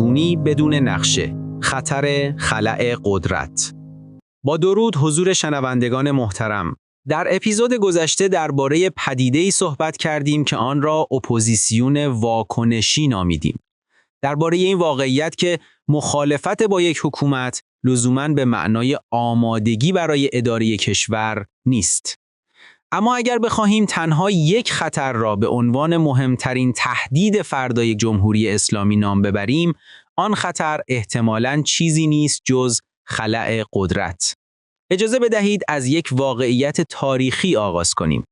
سرنگونی بدون نقشه، خطر خلأ قدرت. با درود حضور شنوندگان محترم. در اپیزود گذشته درباره پدیده‌ای صحبت کردیم که آن را اپوزیسیون واکنشی نامیدیم. درباره این واقعیت که مخالفت با یک حکومت لزوماً به معنای آمادگی برای اداره کشور نیست. اما اگر بخواهیم تنها یک خطر را به عنوان مهمترین تهدید فردای جمهوری اسلامی نام ببریم، آن خطر احتمالاً چیزی نیست جز خلأ قدرت. اجازه بدهید از یک واقعیت تاریخی آغاز کنیم.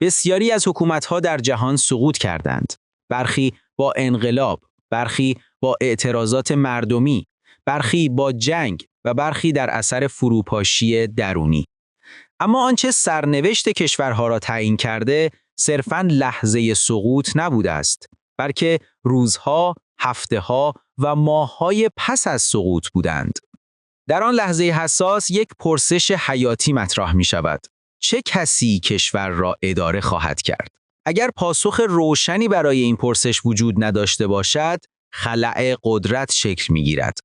بسیاری از حکومت‌ها در جهان سقوط کردند. برخی با انقلاب، برخی با اعتراضات مردمی، برخی با جنگ و برخی در اثر فروپاشی درونی. اما آنچه سرنوشت کشورها را تعیین کرده صرفاً لحظه سقوط نبوده است، بلکه روزها، هفته‌ها و ماه‌های پس از سقوط بودند. در آن لحظه حساس یک پرسش حیاتی مطرح می شود. چه کسی کشور را اداره خواهد کرد؟ اگر پاسخ روشنی برای این پرسش وجود نداشته باشد، خلأ قدرت شکل می گیرد.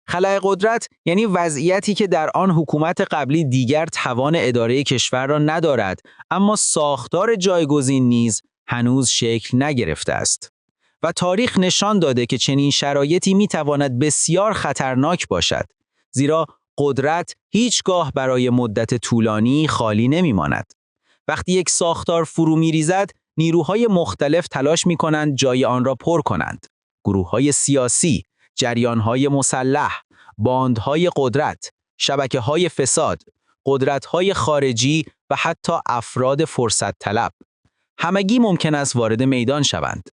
خلأ قدرت یعنی وضعیتی که در آن حکومت قبلی دیگر توان اداره کشور را ندارد، اما ساختار جایگزین نیز هنوز شکل نگرفته است. و تاریخ نشان داده که چنین شرایطی می تواند بسیار خطرناک باشد، زیرا قدرت هیچگاه برای مدت طولانی خالی نمی ماند. وقتی یک ساختار فرو می ریزد، نیروهای مختلف تلاش می کنند جای آن را پر کنند. گروه‌های سیاسی، جریان‌های مسلح، باندهای قدرت، شبکه‌های فساد، قدرت‌های خارجی و حتی افراد فرصت طلب. همگی ممکن است وارد میدان شوند.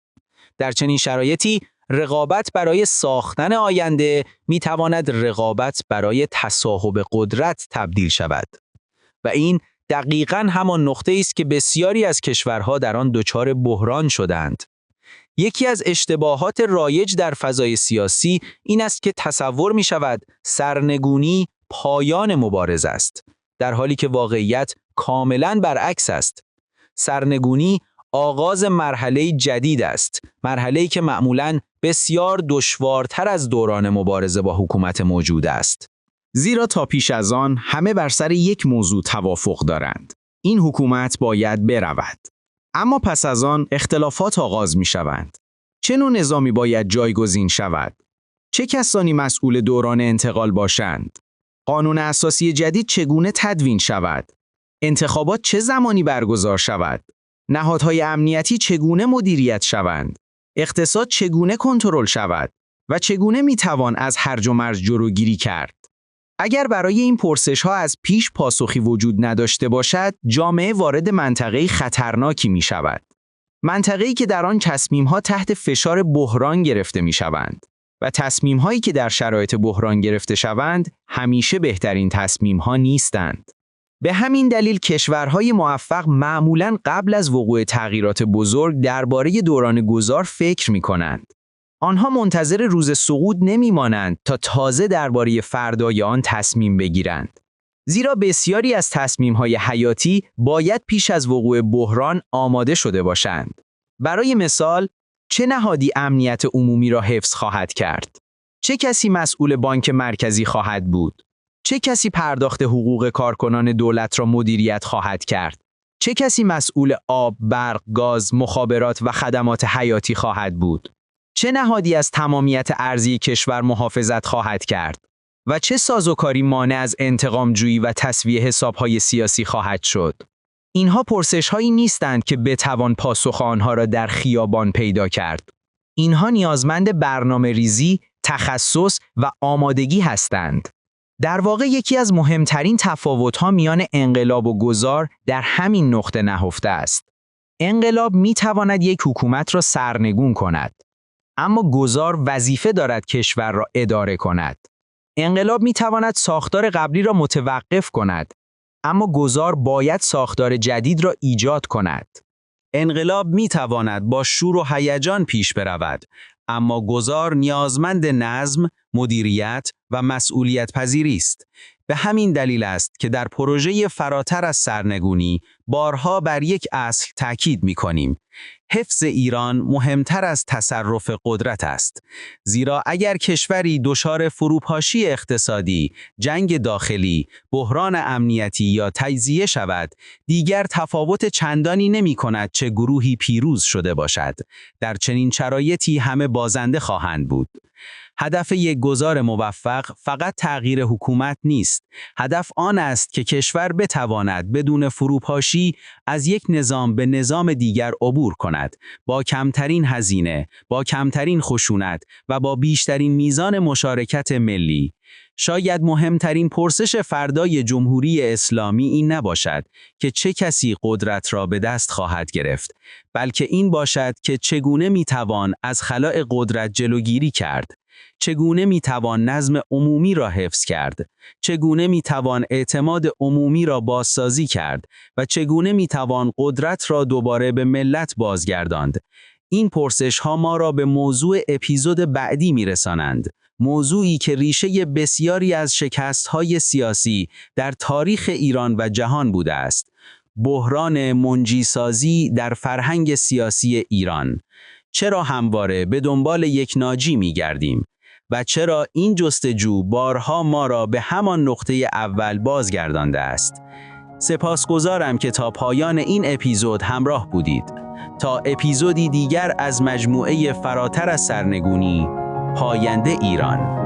در چنین شرایطی رقابت برای ساختن آینده می‌تواند رقابت برای تصاحب قدرت تبدیل شود. و این دقیقاً همان نقطه‌ای است که بسیاری از کشورها در آن دچار بحران شدند. یکی از اشتباهات رایج در فضای سیاسی این است که تصور می شود سرنگونی پایان مبارزه است، در حالی که واقعیت کاملاً برعکس است. سرنگونی آغاز مرحله جدید است، مرحله‌ای که معمولاً بسیار دشوارتر از دوران مبارزه با حکومت موجود است. زیرا تا پیش از آن همه بر سر یک موضوع توافق دارند. این حکومت باید برود. اما پس از آن اختلافات آغاز می شوند. چه نوع نظامی باید جایگزین شود؟ چه کسانی مسئول دوران انتقال باشند؟ قانون اساسی جدید چگونه تدوین شود؟ انتخابات چه زمانی برگزار شود؟ نهادهای امنیتی چگونه مدیریت شوند؟ اقتصاد چگونه کنترل شود؟ و چگونه می توان از هرج و مرج جلوگیری کرد؟ اگر برای این پرسش‌ها از پیش پاسخی وجود نداشته باشد، جامعه وارد منطقه‌ای خطرناکی می شود. منطقه‌ای که در آن تصمیم‌ها تحت فشار بحران گرفته می شوند و تصمیم‌هایی که در شرایط بحران گرفته شوند همیشه بهترین تصمیم‌ها نیستند. به همین دلیل کشورهای موفق معمولاً قبل از وقوع تغییرات بزرگ درباره دوران گذار فکر می‌کنند. آنها منتظر روز سقوط نمی‌مانند تا تازه درباره فردای آن تصمیم بگیرند. زیرا بسیاری از تصمیم‌های حیاتی باید پیش از وقوع بحران آماده شده باشند. برای مثال، چه نهادی امنیت عمومی را حفظ خواهد کرد؟ چه کسی مسئول بانک مرکزی خواهد بود؟ چه کسی پرداخت حقوق کارکنان دولت را مدیریت خواهد کرد؟ چه کسی مسئول آب، برق، گاز، مخابرات و خدمات حیاتی خواهد بود؟ چه نهادی از تمامیت ارضی کشور محافظت خواهد کرد؟ و چه سازوکاری مانع از انتقام‌جویی و تسویه حساب‌های سیاسی خواهد شد؟ اینها پرسش‌هایی نیستند که بتوان پاسخ آنها را در خیابان پیدا کرد. اینها نیازمند برنامه‌ریزی، تخصص و آمادگی هستند. در واقع یکی از مهمترین تفاوت‌ها میان انقلاب و گذار در همین نقطه نهفته است. انقلاب می‌تواند یک حکومت را سرنگون کند، اما گذار وظیفه دارد کشور را اداره کند. انقلاب می‌تواند ساختار قبلی را متوقف کند، اما گذار باید ساختار جدید را ایجاد کند. انقلاب می‌تواند با شور و هیجان پیش برود، اما گذار نیازمند نظم، مدیریت و مسئولیت پذیری است. به همین دلیل است که در پروژه فراتر از سرنگونی بارها بر یک اصل تاکید می‌کنیم. حفظ ایران مهمتر از تصرف قدرت است. زیرا اگر کشوری دچار فروپاشی اقتصادی، جنگ داخلی، بحران امنیتی یا تجزیه شود، دیگر تفاوت چندانی نمی‌کند چه گروهی پیروز شده باشد. در چنین شرایطی همه بازنده خواهند بود. هدف یک گذار موفق فقط تغییر حکومت نیست. هدف آن است که کشور بتواند بدون فروپاشی از یک نظام به نظام دیگر عبور کند، با کمترین هزینه، با کمترین خشونت و با بیشترین میزان مشارکت ملی. شاید مهمترین پرسش فردای جمهوری اسلامی این نباشد که چه کسی قدرت را به دست خواهد گرفت، بلکه این باشد که چگونه میتوان از خلاء قدرت جلوگیری کرد. چگونه میتوان نظم عمومی را حفظ کرد؟ چگونه میتوان اعتماد عمومی را بازسازی کرد؟ و چگونه میتوان قدرت را دوباره به ملت بازگرداند؟ این پرسش ها ما را به موضوع اپیزود بعدی میرسانند. موضوعی که ریشه بسیاری از شکست‌های سیاسی در تاریخ ایران و جهان بوده است. بحران منجیسازی در فرهنگ سیاسی ایران. چرا همواره به دنبال یک ناجی می‌گردیم؟ و چرا این جستجو بارها ما را به همان نقطه اول بازگردانده است؟ سپاسگزارم که تا پایان این اپیزود همراه بودید. تا اپیزودی دیگر از مجموعه فراتر از سرنگونی، پاینده ایران.